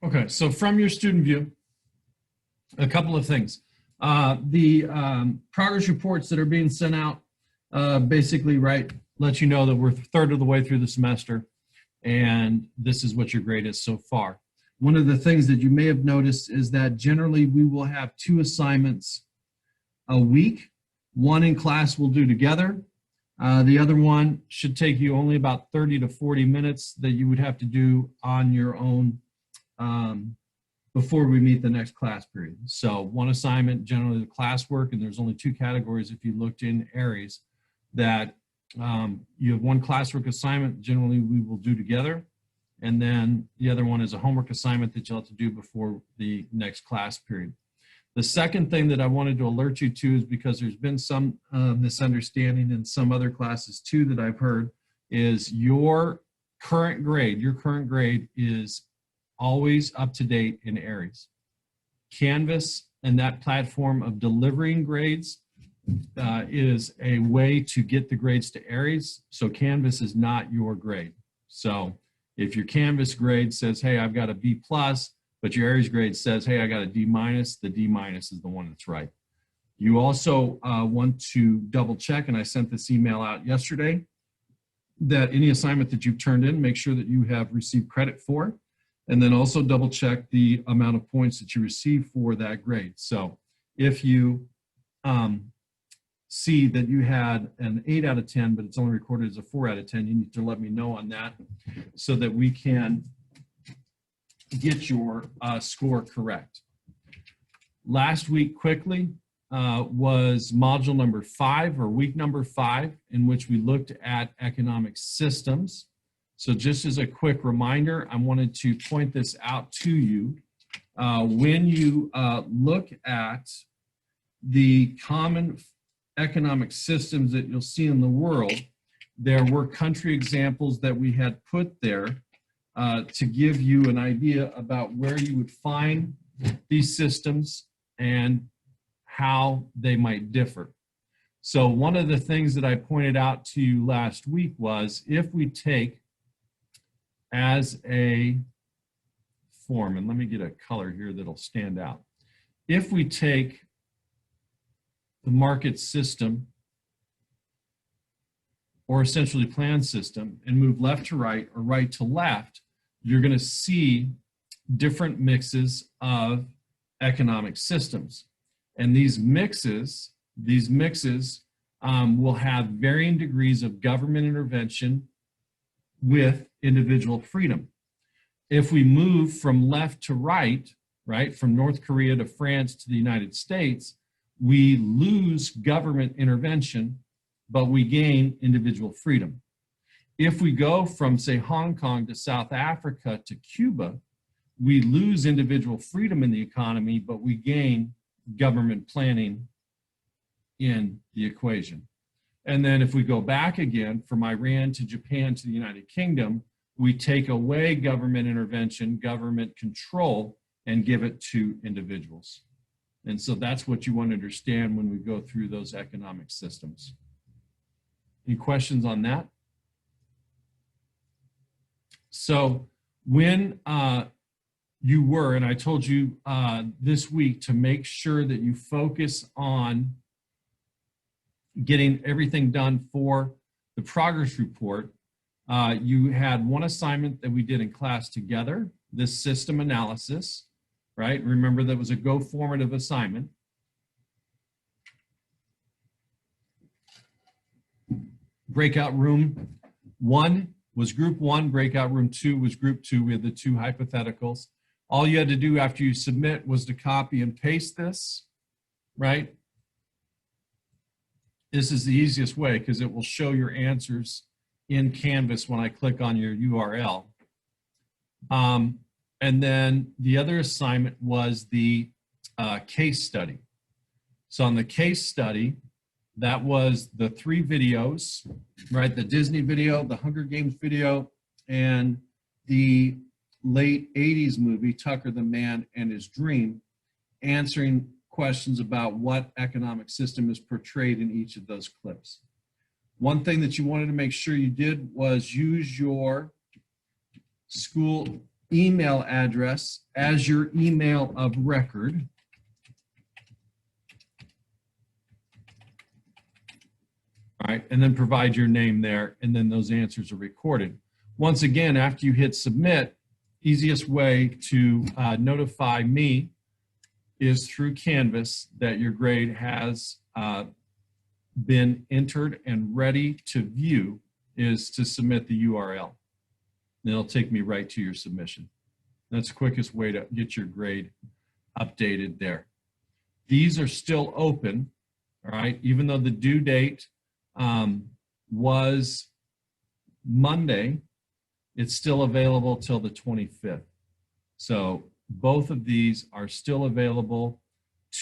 Okay, so from your student view, a couple of things. The progress reports that are being sent out basically, let you know that we're a third of the way through the semester and this is what your grade is so far. One of the things that you may have noticed is that generally we will have 2 assignments a week. One in class we'll do together. The other one should take you only about 30 to 40 minutes that you would have to do on your own before we meet the next class period. So one assignment, generally the classwork, and there's only 2 categories if you looked in Aries, that you have one classwork assignment generally we will do together, and then the other one is a homework assignment that you'll have to do before the next class period. The second thing that I wanted to alert you to is because there's been some misunderstanding in some other classes too that I've heard, is your current grade is always up to date in Aries. Canvas and that platform of delivering grades is a way to get the grades to Aries. So Canvas is not your grade. So if your Canvas grade says, hey, I've got a B+, but your Aries grade says, hey, I got a D-, the D- is the one that's right. You also want to double check, and I sent this email out yesterday, that any assignment that you've turned in, make sure that you have received credit for, and then also double check the amount of points that you receive for that grade. So if you see that you had an 8 out of 10, but it's only recorded as a 4 out of 10, you need to let me know on that so that we can get your score correct. Last week, quickly, was module number 5 or week number 5, in which we looked at economic systems. So just as a quick reminder, I wanted to point this out to you. When you look at the common economic systems that you'll see in the world, there were country examples that we had put there to give you an idea about where you would find these systems and how they might differ. So one of the things that I pointed out to you last week was, if we take as a form, and let me get a color here that'll stand out. If we take the market system, or essentially plan system, and move left to right or right to left, you're going to see different mixes of economic systems. And these mixes will have varying degrees of government intervention with individual freedom. If we move from left to right, from North Korea to France to the United States, we lose government intervention, but we gain individual freedom. If we go from, say, Hong Kong to South Africa to Cuba, we lose individual freedom in the economy, but we gain government planning in the equation. And then if we go back again from Iran to Japan to the United Kingdom, we take away government intervention, government control, and give it to individuals. And so that's what you want to understand when we go through those economic systems. Any questions on that? So when you were, and I told you this week to make sure that you focus on getting everything done for the progress report, you had one assignment that we did in class together, this system analysis, Remember, that was a Go formative assignment. Breakout room 1 was group 1, breakout room 2 was group 2. We had the 2 hypotheticals. All you had to do after you submit was to copy and paste this, This is the easiest way because it will show your answers in Canvas when I click on your URL. And then the other assignment was the case study. So on the case study, that was the 3 videos, The Disney video, the Hunger Games video, and the late 80s movie, Tucker the Man and His Dream, answering questions about what economic system is portrayed in each of those clips. One thing that you wanted to make sure you did was use your school email address as your email of record. All right, and then provide your name there, and then those answers are recorded. Once again, after you hit submit, easiest way to notify me is through Canvas that your grade has been entered and ready to view is to submit the URL. And it'll take me right to your submission. That's the quickest way to get your grade updated there. These are still open, all right, even though the due date was Monday, it's still available till the 25th. So both of these are still available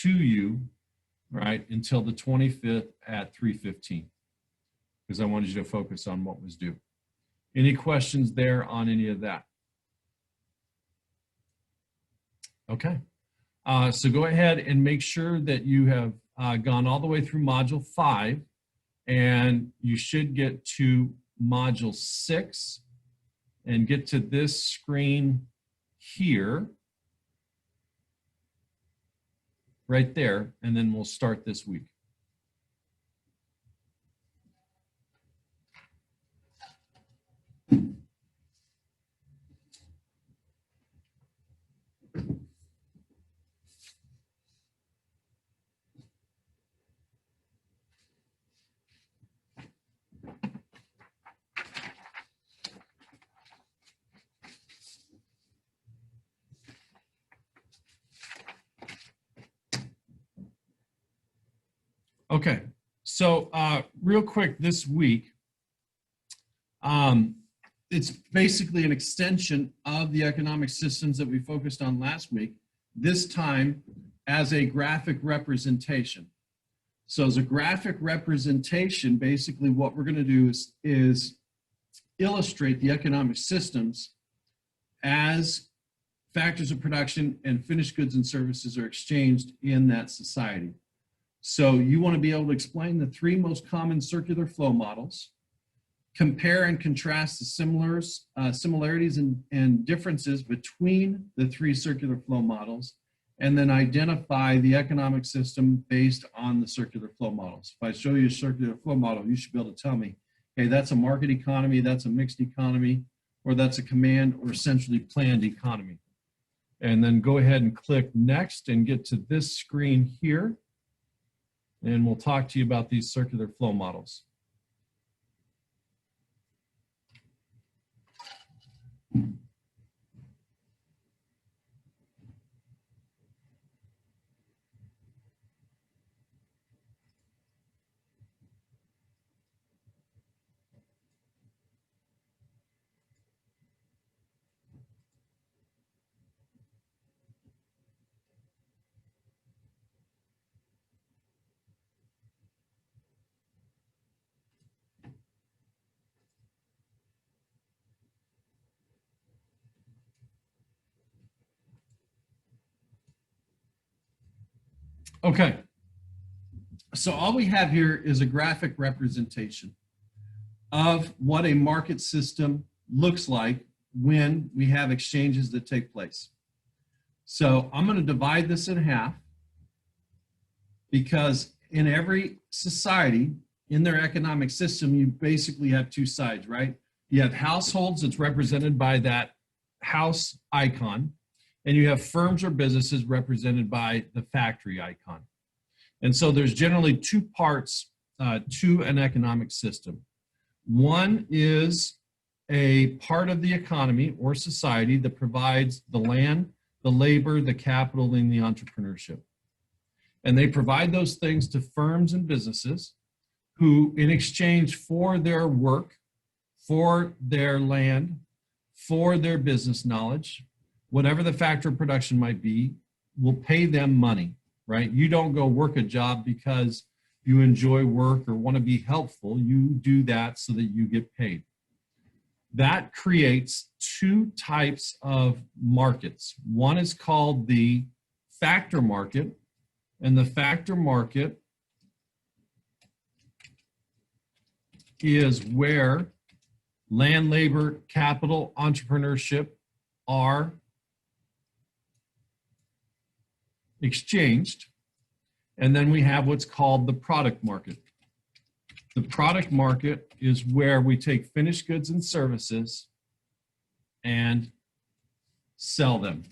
to you, right, until the 25th at 3:15, because I wanted you to focus on what was due. Any questions there on any of that? Okay, so go ahead and make sure that you have gone all the way through Module 5, and you should get to Module 6 and get to this screen here, right there, and then we'll start this week. Okay, so real quick this week, it's basically an extension of the economic systems that we focused on last week, this time as a graphic representation. So as a graphic representation, basically what we're going to do is illustrate the economic systems as factors of production and finished goods and services are exchanged in that society. So you want to be able to explain the three most common circular flow models, compare and contrast the similarities and differences between the three circular flow models, and then identify the economic system based on the circular flow models. If I show you a circular flow model, you should be able to tell me, hey, that's a market economy, that's a mixed economy, or that's a command or centrally planned economy. And then go ahead and click next and get to this screen here. And we'll talk to you about these circular flow models. Okay, so all we have here is a graphic representation of what a market system looks like when we have exchanges that take place. So I'm going to divide this in half, because in every society, in their economic system, you basically have two sides, right? You have households that's represented by that house icon, and you have firms or businesses represented by the factory icon. And so there's generally two parts to an economic system. One is a part of the economy or society that provides the land, the labor, the capital, and the entrepreneurship. And they provide those things to firms and businesses who, in exchange for their work, for their land, for their business knowledge, whatever the factor of production might be, will pay them money, right? You don't go work a job because you enjoy work or want to be helpful. You do that so that you get paid. That creates two types of markets. One is called the factor market, and the factor market is where land, labor, capital, entrepreneurship are exchanged. And then we have what's called the product market. The product market is where we take finished goods and services and sell them.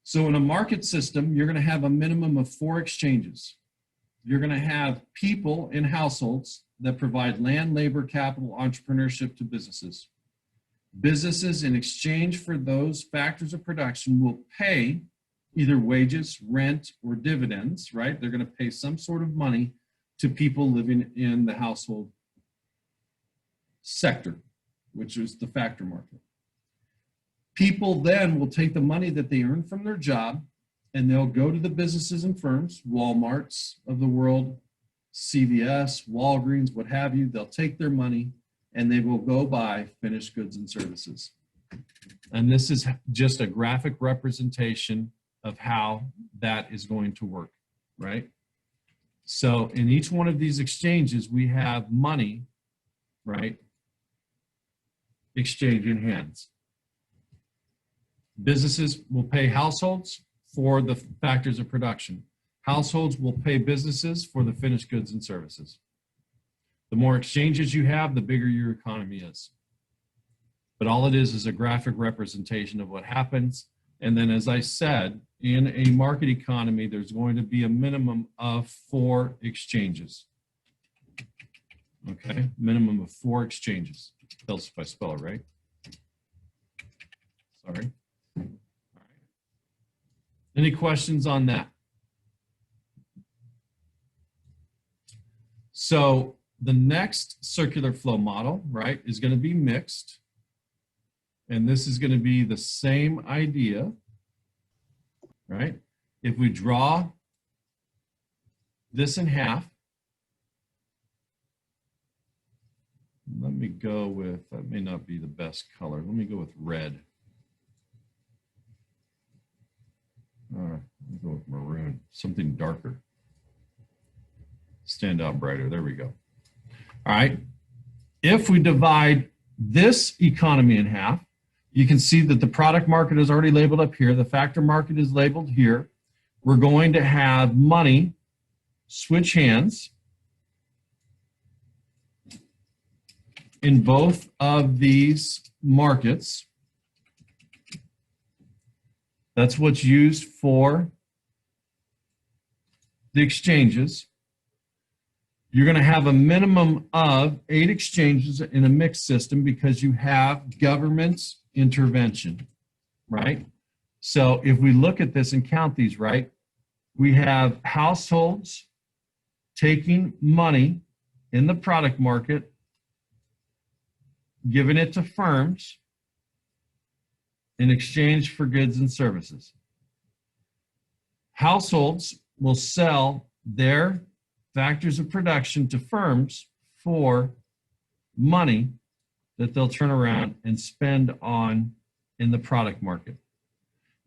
So in a market system, you're going to have a minimum of 4 exchanges. You're going to have people in households that provide land, labor, capital, entrepreneurship to businesses. Businesses, in exchange for those factors of production, will pay either wages, rent, or dividends, right? They're going to pay some sort of money to people living in the household sector, which is the factor market. People then will take the money that they earn from their job and they'll go to the businesses and firms, Walmarts of the world, CVS, Walgreens, what have you. They'll take their money and they will go buy finished goods and services. And this is just a graphic representation of how that is going to work, right? So in each one of these exchanges, we have money, right, exchanging hands. Businesses will pay households for the factors of production. Households will pay businesses for the finished goods and services. The more exchanges you have, the bigger your economy is. But all it is a graphic representation of what happens. And then, as I said, in a market economy, there's going to be a minimum of 4 exchanges. Okay, minimum of 4 exchanges. Tells if I spell it right. Sorry. All right. Any questions on that? So the next circular flow model, right, is going to be mixed. And this is going to be the same idea, right? If we draw this in half, let me go with, that may not be the best color. Let me go with red. All right, let me go with maroon, something darker. Stand out brighter, there we go. All right, if we divide this economy in half, you can see that the product market is already labeled up here. The factor market is labeled here. We're going to have money switch hands in both of these markets. That's what's used for the exchanges. You're going to have a minimum of 8 exchanges in a mixed system because you have government intervention, right? So if we look at this and count these, right, we have households taking money in the product market, giving it to firms in exchange for goods and services. Households will sell their factors of production to firms for money that they'll turn around and spend on in the product market.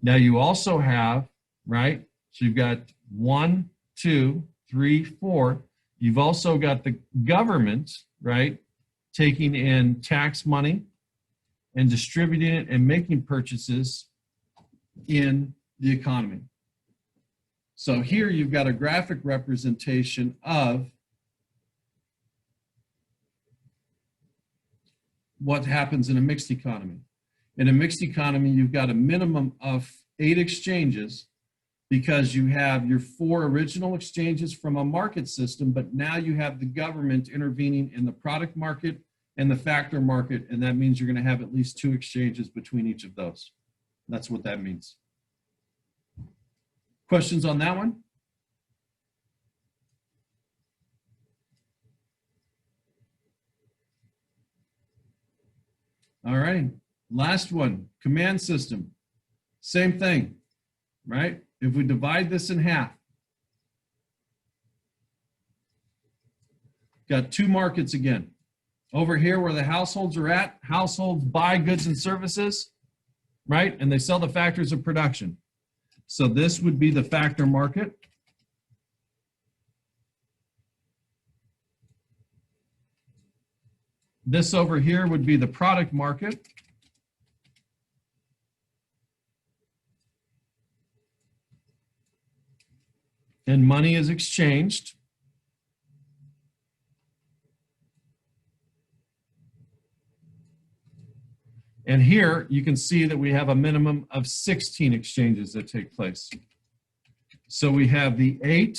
Now you also have, right, so you've got 1, 2, 3, 4. You've also got the government, right, taking in tax money and distributing it and making purchases in the economy. So here you've got a graphic representation of what happens in a mixed economy. In a mixed economy, you've got a minimum of 8 exchanges because you have your 4 original exchanges from a market system, but now you have the government intervening in the product market and the factor market, and that means you're going to have at least 2 exchanges between each of those. That's what that means. Questions on that one? All right, last one, command system. Same thing, right? If we divide this in half, got 2 markets again. Over here where the households are at, households buy goods and services, right? And they sell the factors of production. So this would be the factor market. This over here would be the product market. and money is exchanged. And here you can see that we have a minimum of 16 exchanges that take place. So we have the 8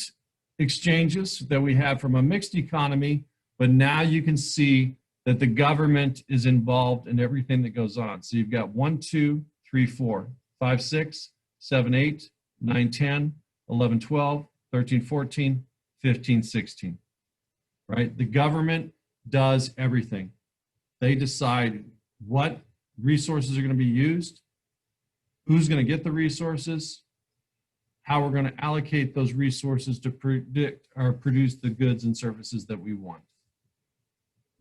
exchanges that we have from a mixed economy, but now you can see that the government is involved in everything that goes on. So you've got 1, 2, 3, 4, 5, 6, 7, 8, 9, 10, 11, 12, 13, 14, 15, 16, right? The government does everything. They decide what resources are going to be used, who's going to get the resources, how we're going to allocate those resources to predict or produce the goods and services that we want,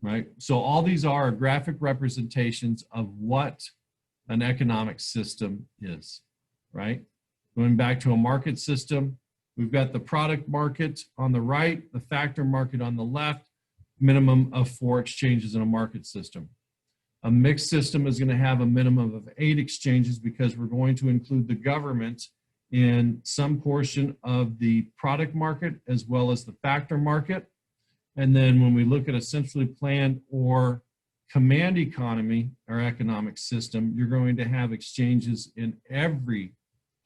right? So all these are graphic representations of what an economic system is, right? Going back to a market system, we've got the product market on the right, the factor market on the left, minimum of 4 exchanges in a market system. A mixed system is going to have a minimum of 8 exchanges because we're going to include the government in some portion of the product market as well as the factor market. And then when we look at a centrally planned or command economy or economic system, you're going to have exchanges in every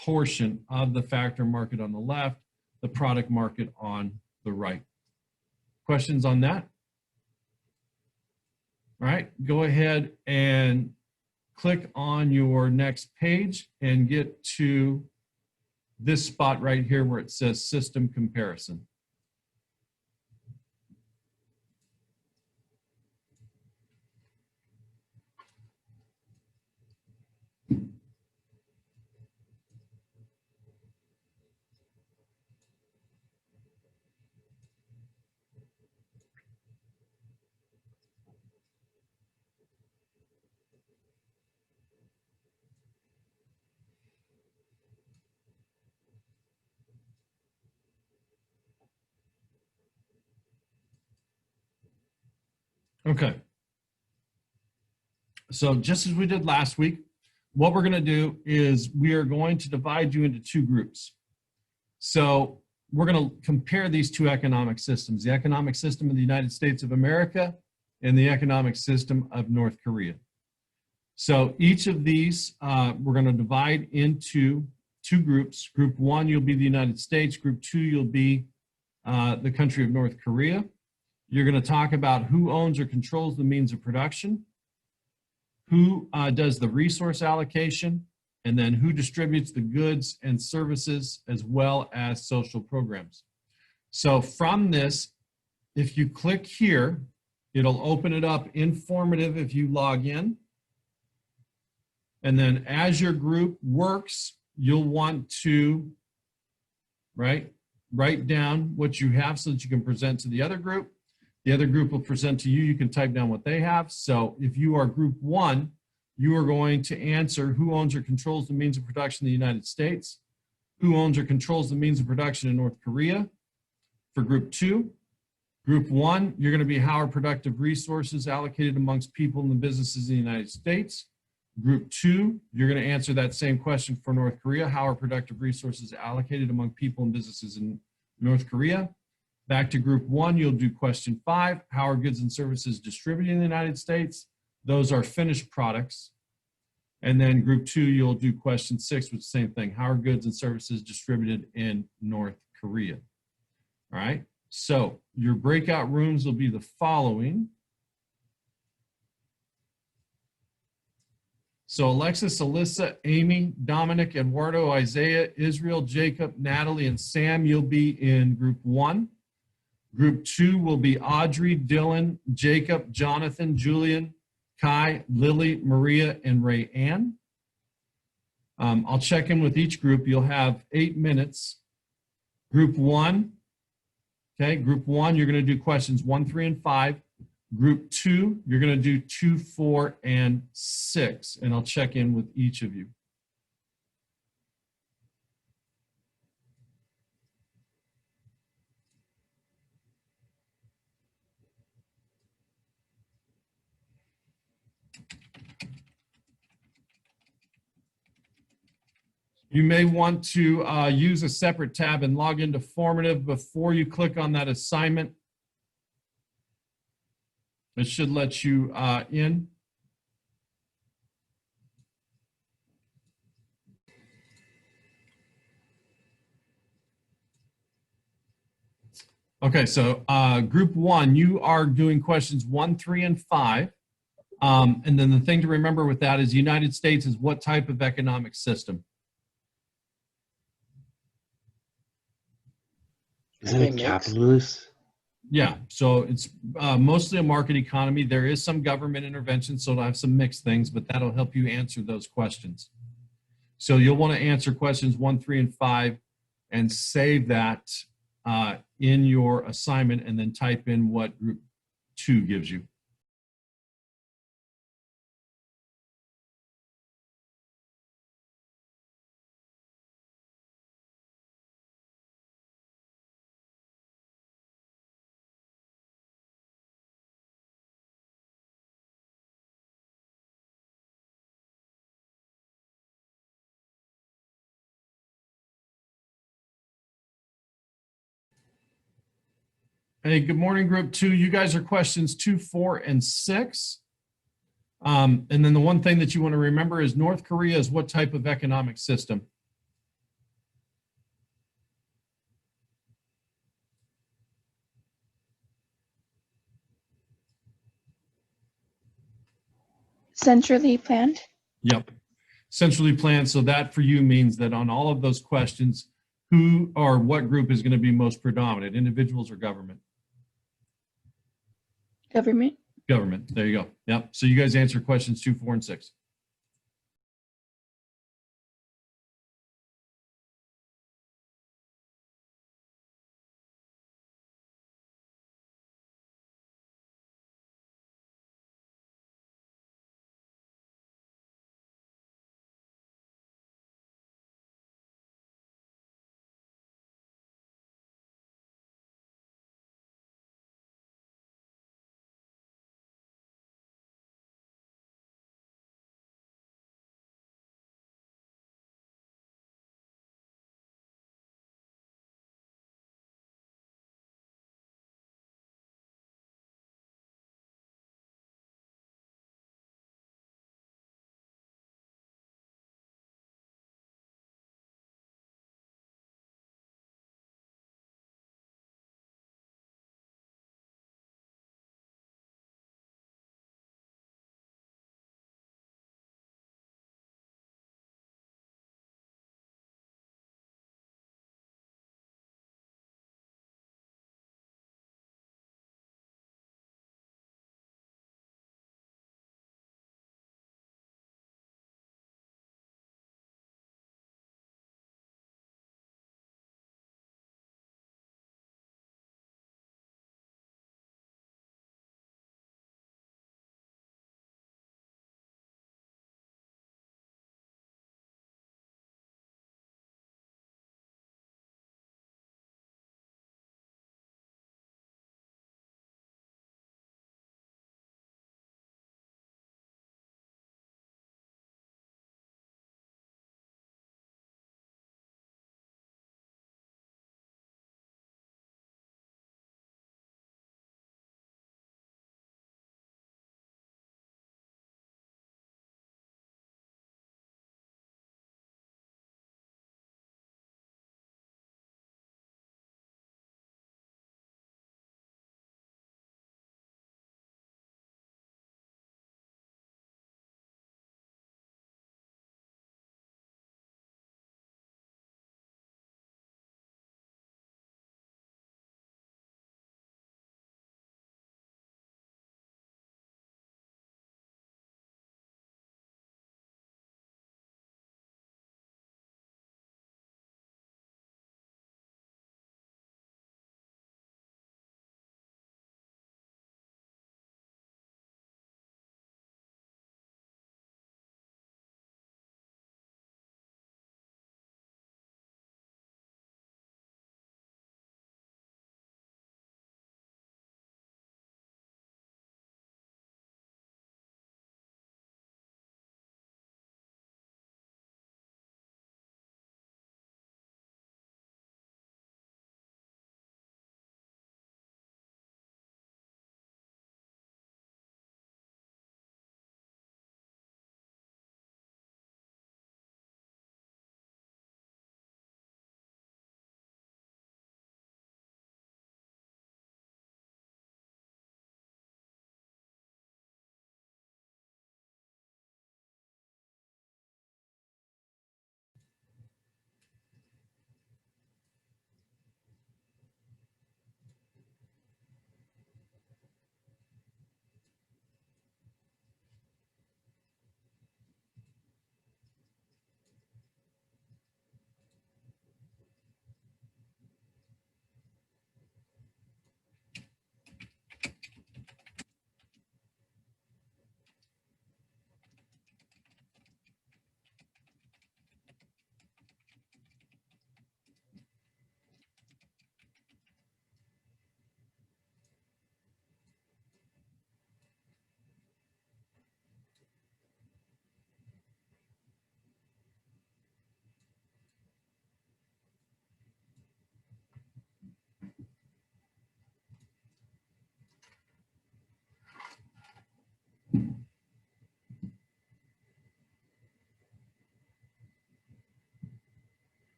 portion of the factor market on the left, the product market on the right. Questions on that? All right, go ahead and click on your next page and get to this spot right here where it says system comparison. Okay. So just as we did last week, what we're going to do is we are going to divide you into 2 groups. So we're going to compare these 2 economic systems, the economic system of the United States of America and the economic system of North Korea. So each of these we're going to divide into 2 groups. Group 1, you'll be the United States. Group 2, you'll be the country of North Korea. You're going to talk about who owns or controls the means of production, who does the resource allocation, and then who distributes the goods and services as well as social programs. So from this, if you click here, it'll open it up informative if you log in. And then as your group works, you'll want to write down what you have so that you can present to the other group. The other group will present to you. You can type down what they have. So if you are group 1, you are going to answer who owns or controls the means of production in the United States, who owns or controls the means of production in North Korea. For group 2, group 1, you're going to be how are productive resources allocated amongst people and the businesses in the United States. Group 2, you're going to answer that same question for North Korea. How are productive resources allocated among people and businesses in North Korea? Back to group 1, you'll do question 5. How are goods and services distributed in the United States? Those are finished products. And then group 2, you'll do question 6 with the same thing. How are goods and services distributed in North Korea? All right. So your breakout rooms will be the following. So Alexis, Alyssa, Amy, Dominic, Eduardo, Isaiah, Israel, Jacob, Natalie, and Sam, you'll be in group 1. Group 2 will be Audrey, Dylan, Jacob, Jonathan, Julian, Kai, Lily, Maria, and Ray Ann. I'll check in with each group. You'll have 8 minutes. Group 1, okay, group 1, you're going to do questions 1, 3, and 5. Group 2, you're going to do 2, 4, and 6, and I'll check in with each of you. You may want to use a separate tab and log into Formative before you click on that assignment. It should let you in. Okay, so group one, you are doing questions 1, 3, and 5. And then the thing to remember with that is the United States is what type of economic system? Isn't it capitalist? Yeah, so it's mostly a market economy. There is some government intervention, so it'll have some mixed things, but that'll help you answer those questions. So you'll want to answer questions 1, 3, and 5 and save that in your assignment and then type in what group 2 gives you. Hey, good morning, group 2. You guys are questions 2, 4, and 6. And then the one thing that you want to remember is North Korea is what type of economic system? Centrally planned. Yep. Centrally planned. So that for you means that on all of those questions, who or what group is going to be most predominant, individuals or government? Government. Government. There you go. Yep. So you guys answer questions 2, 4, and 6.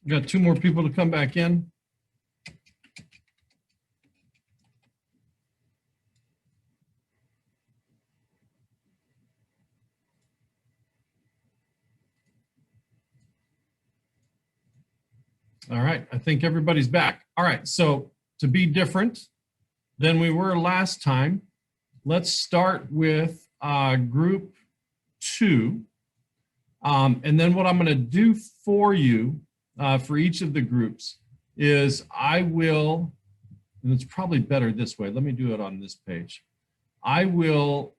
Got two more people to come back in. All right, I think everybody's back. All right, so to be different than we were last time, let's start with group 2. And then what I'm going to do for you, for each of the groups, is I will, and it's probably better this way. Let me do it on this page. I will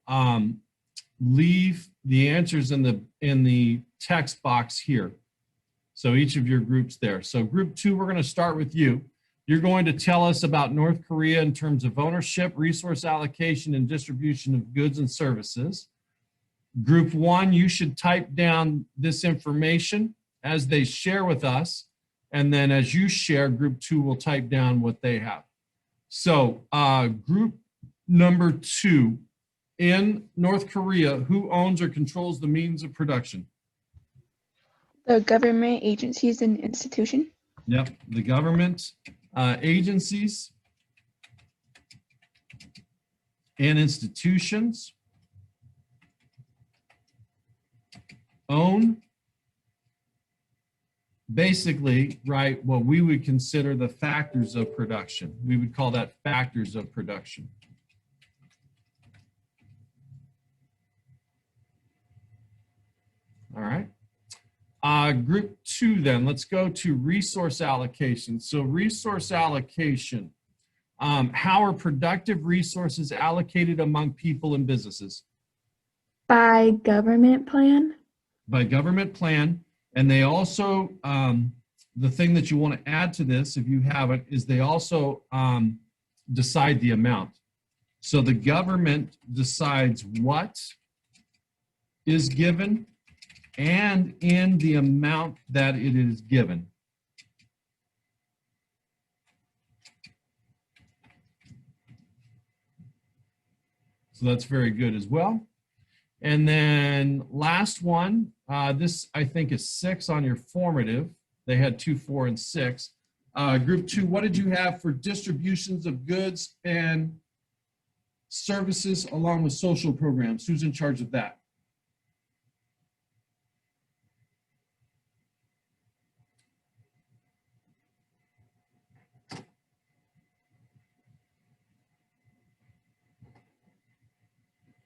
leave the answers in the text box here. So each of your groups there. So group 2, we're going to start with you. You're going to tell us about North Korea in terms of ownership, resource allocation, and distribution of goods and services. Group 1, you should type down this information as they share with us. And then as you share, group 2 will type down what they have. So group number 2, in North Korea, who owns or controls the means of production? The government agencies and institution. Yep, the government agencies and institutions own, basically, right, what we would consider the factors of production. We would call that factors of production. All right. Group 2 then, let's go to resource allocation. So resource allocation, how are productive resources allocated among people and businesses? By government plan? By government plan. And they also, the thing that you want to add to this, if you haven't, is they also decide the amount. So the government decides what is given and in the amount that it is given. So that's very good as well. And then last one, this I think is 6 on your formative. They had 2, 4, and 6. Group 2, what did you have for distributions of goods and services along with social programs? Who's in charge of that?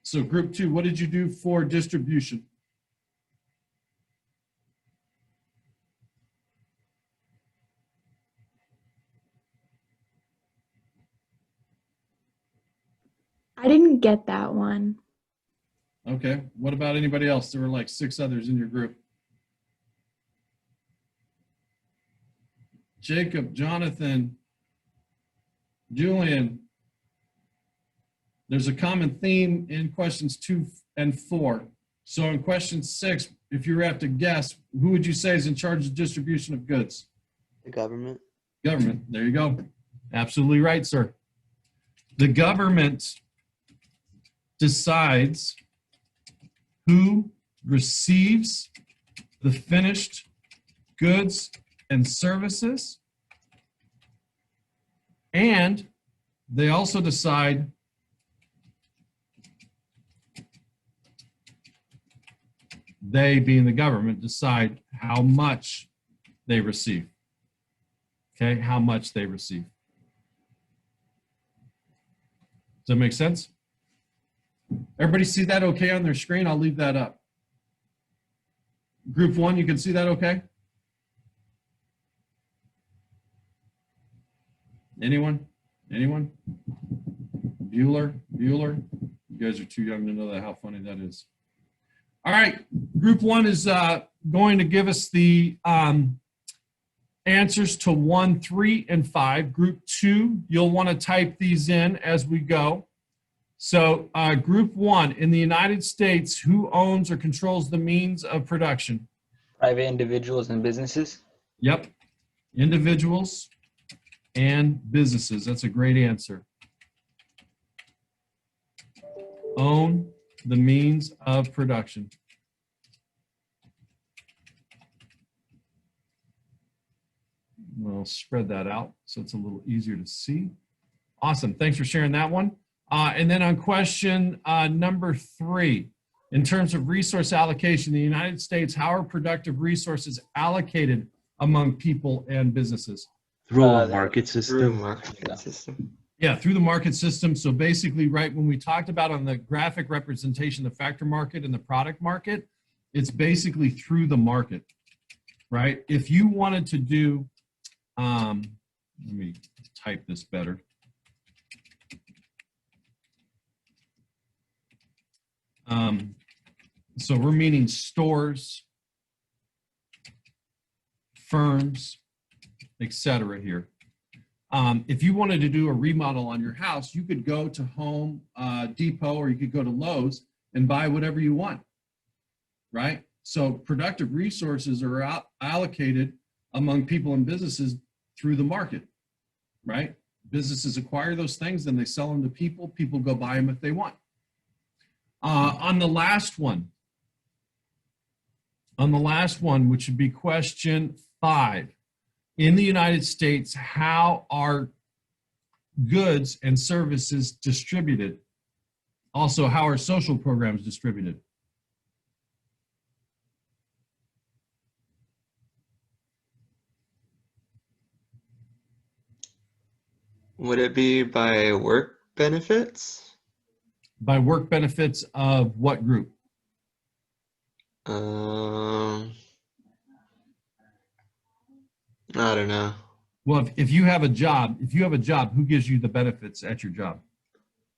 So group 2, what did you do for distribution? I didn't get that one. Okay, what about anybody else? There were like 6 others in your group. Jacob, Jonathan, Julian. There's a common theme in questions 2 and 4. So in question 6, if you were to have to guess, who would you say is in charge of distribution of goods? The government. Government, there you go. Absolutely right, sir. The government decides who receives the finished goods and services, and they also decide they, being the government, decide how much they receive. Okay, how much they receive. Does that make sense? Everybody see that okay on their screen? I'll leave that up. Group 1, you can see that okay? Anyone? Anyone? Bueller? Bueller? You guys are too young to know that, how funny that is. All right, group 1 is going to give us the answers to 1, 3, and 5. Group 2, you'll want to type these in as we go. So group 1, in the United States, who owns or controls the means of production? Private individuals and businesses. Yep, individuals and businesses. That's a great answer. Own the means of production. We'll spread that out so it's a little easier to see. Awesome. Thanks for sharing that one. And then on question number 3, in terms of resource allocation in the United States, how are productive resources allocated among people and businesses? Through a the- market Through system. market system. Yeah, through the market system. So basically, right, when we talked about on the graphic representation, the factor market and the product market, it's basically through the market, right? If you wanted to do, let me type this better. So we're meaning stores, firms, etc. here. If you wanted to do a remodel on your house, you could go to Home Depot or you could go to Lowe's and buy whatever you want, right? So productive resources are allocated among people and businesses through the market, right? Businesses acquire those things, then they sell them to people. People go buy them if they want. On the last one, which would be question 5, in the United States, how are goods and services distributed? Also, how are social programs distributed? Would it be by work benefits? By work benefits of what group? I don't know. Well, if you have a job, who gives you the benefits at your job?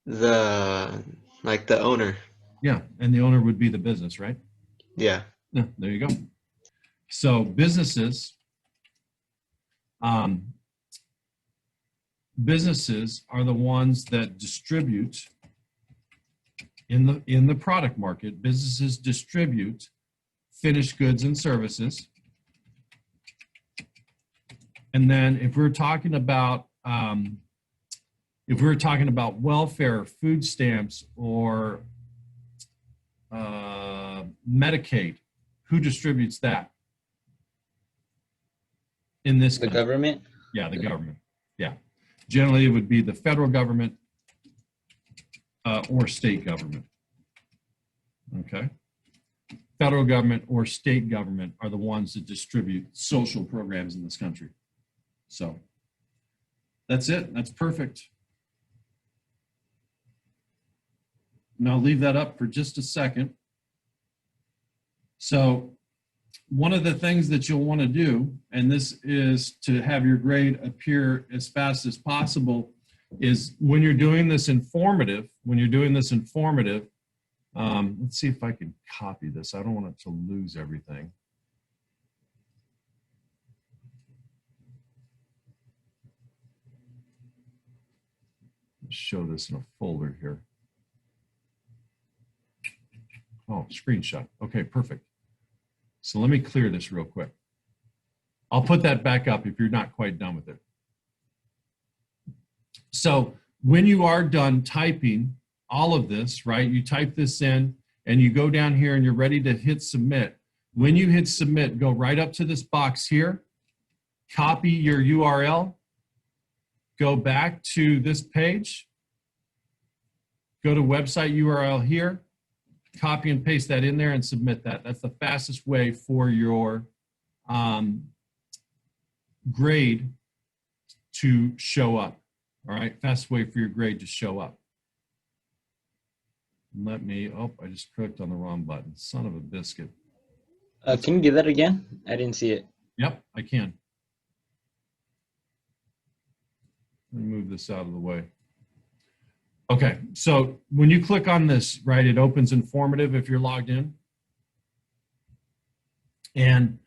Like the owner. Yeah, and the owner would be the business, right? Yeah. Yeah, there you go. So businesses are the ones that distribute in the product market. Businesses distribute finished goods and services. And then if we're talking about welfare, food stamps, or Medicaid, who distributes that? In this The country? government? Yeah, the government. Yeah. Generally, it would be the federal government or state government. Okay. Federal government or state government are the ones that distribute social programs in this country. So that's it. That's perfect. Now leave that up for just a second. So one of the things that you'll want to do, and this is to have your grade appear as fast as possible, is when you're doing this informative, let's see if I can copy this. I don't want it to lose everything. Let's show this in a folder here. Oh, screenshot. Okay, perfect. So let me clear this real quick. I'll put that back up if you're not quite done with it. So when you are done typing all of this, right, you type this in and you go down here and you're ready to hit submit. When you hit submit, go right up to this box here, copy your URL, go back to this page, go to website URL here, copy and paste that in there and submit that. That's the fastest way for your grade to show up. All right, fastest way for your grade to show up. Let me, I just clicked on the wrong button. Son of a biscuit. Can you do that again? I didn't see it. Yep, I can. Let me move this out of the way. Okay, so when you click on this, right, it opens informative if you're logged in. And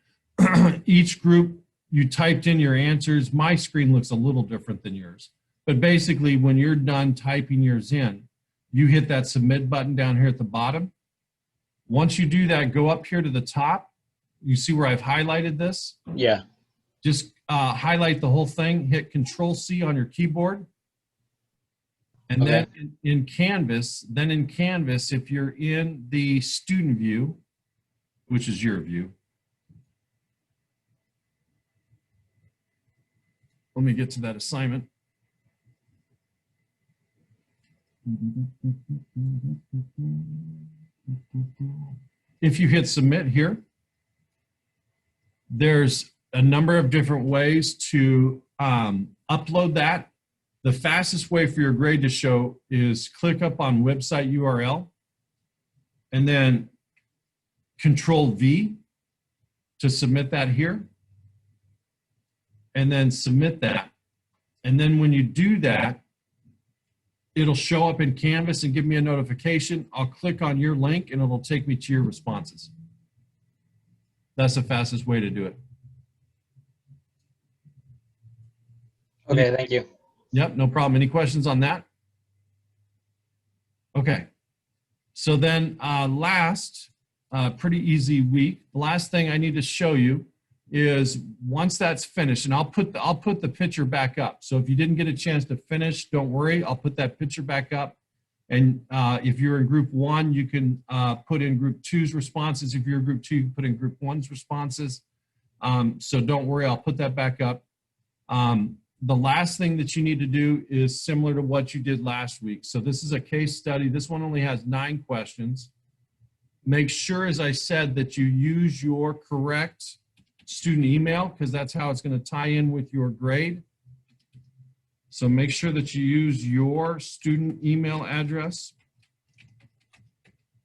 each group, you typed in your answers. My screen looks a little different than yours. But basically, when you're done typing yours in, you hit that submit button down here at the bottom. Once you do that, go up here to the top. You see where I've highlighted this? Yeah. Just highlight the whole thing, hit Control-C on your keyboard. And Okay. then in Canvas, if you're in the student view, which is your view, let me get to that assignment. If you hit submit here, there's a number of different ways to upload that. The fastest way for your grade to show is click up on website URL and then Control V to submit that here, and then submit that. And then when you do that, it'll show up in Canvas and give me a notification. I'll click on your link and it'll take me to your responses. That's the fastest way to do it. Okay, thank you. Yep, no problem. Any questions on that? Okay. So then last, pretty easy week. The last thing I need to show you is once that's finished, and I'll put the picture back up. So if you didn't get a chance to finish, don't worry. I'll put that picture back up. And if you're in group 1, you can put in group 2's responses. If you're in group 2, you can put in group 1's responses. So don't worry, I'll put that back up. The last thing that you need to do is similar to what you did last week. So this is a case study. This one only has 9 questions. Make sure, as I said, that you use your correct student email because that's how it's going to tie in with your grade. So make sure that you use your student email address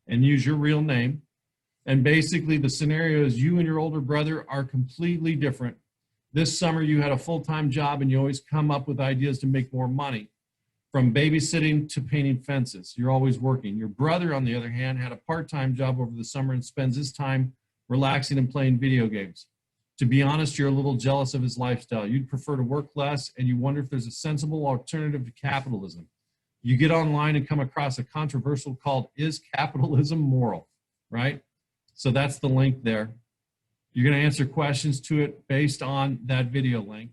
and use your real name. And basically the scenario is you and your older brother are completely different. This summer you had a full-time job and you always come up with ideas to make more money. From babysitting to painting fences, you're always working. Your brother, on the other hand, had a part-time job over the summer and spends his time relaxing and playing video games. To be honest, you're a little jealous of his lifestyle. You'd prefer to work less and you wonder if there's a sensible alternative to capitalism. You get online and come across a controversial called "Is Capitalism Moral?" Right? So that's the link there. You're going to answer questions to it based on that video link.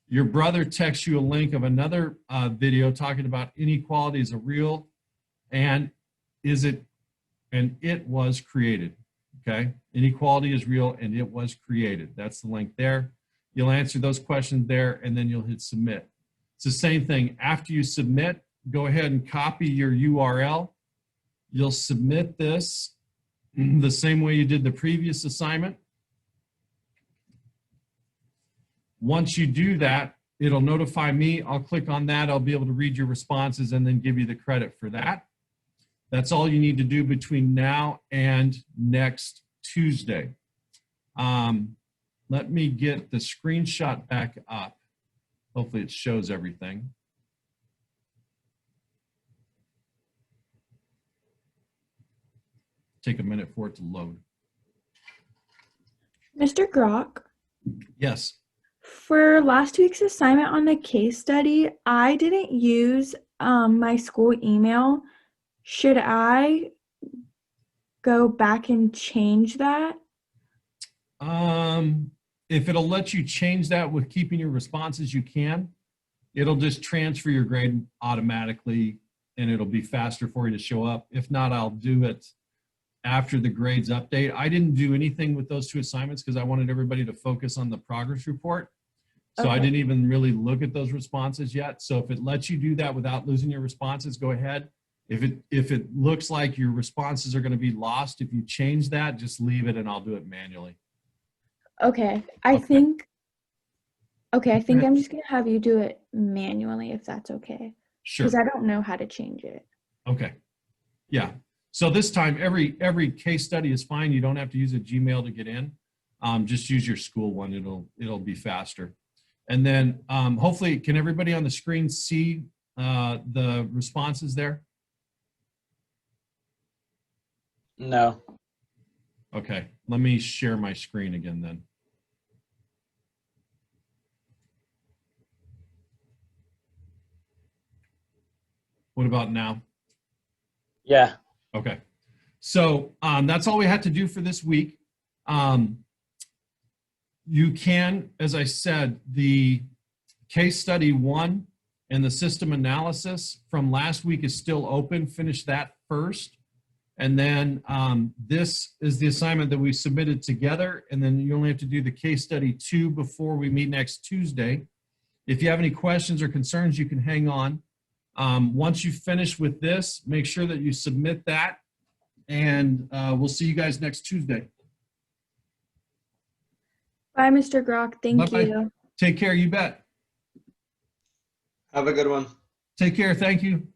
Your brother texts you a link of another video talking about inequality is a real and it was created. Okay, inequality is real and it was created. That's the link there. You'll answer those questions there and then you'll hit submit. It's the same thing. After you submit, go ahead and copy your URL. You'll submit this the same way you did the previous assignment. Once you do that, it'll notify me. I'll click on that. I'll be able to read your responses and then give you the credit for that. That's all you need to do between now and next Tuesday. Let me get the screenshot back up. Hopefully it shows everything. Take a minute for it to load. Mr. Grock, Yes. for last week's assignment on the case study, I didn't use my school email. Should I go back and change that? If it'll let you change that with keeping your responses, you can. It'll just transfer your grade automatically and it'll be faster for you to show up. If not, I'll do it after the grades update. I didn't do anything with those 2 assignments because I wanted everybody to focus on the progress report. So I Okay. didn't even really look at those responses yet. So if it lets you do that without losing your responses, go ahead. If it looks like your responses are going to be lost, if you change that, just leave it and I'll do it manually. Okay. I Okay. think Okay. I'm just going to have you do it manually if that's okay. Sure. Because I don't know how to change it. Okay. Yeah. So this time, every case study is fine. You don't have to use a Gmail to get in. Just use your school one. It'll be faster. And then hopefully, can everybody on the screen see the responses there? No. Okay. Let me share my screen again then. What about now? Yeah. Okay. So that's all we had to do for this week. You can, as I said, the case study 1 and the system analysis from last week is still open. Finish that first. And then this is the assignment that we submitted together. And then you only have to do the case study 2 before we meet next Tuesday. If you have any questions or concerns, you can hang on. Once you finish with this, make sure that you submit that, and we'll see you guys next Tuesday. Bye, Mr. Grock. Thank Bye-bye. you. Take care, you bet. Have a good one. Take care, thank you.